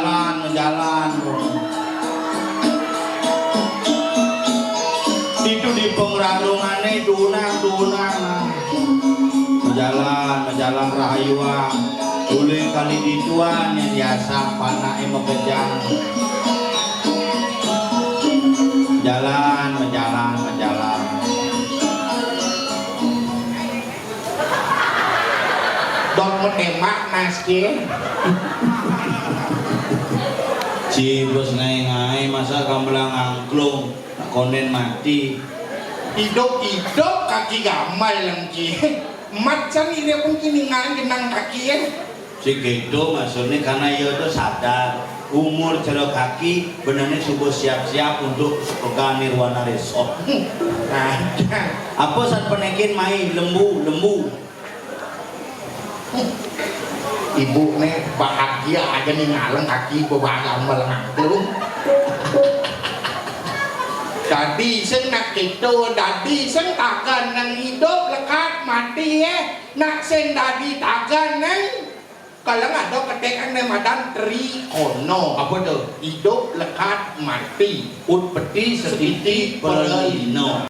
menjalan itu di pengrarungane dunang menjalan rahayuang dulu kali dituan yang biasa panake mekejang menjalan dot menemak naske cibos ngai masa kambelang angklung konden mati hidup kaki gamal lengki macam ini pun kini genang kaki ya si gitu maksudnya karena ia tuh sadar umur cerok kaki benarnya subuh siap-siap untuk pegang nirwana resort nah apa saat penekin main lembu ibu nih bahagia aja nih ngaleng kaki bebagang melengangklung dadi sing nak gitu dadi sing takkan nang hidup lekat mati nak sing dadi takkan nang kalau ada ketekan nang madan trikono apa tuh hidup lekat mati ut peti setiti pelino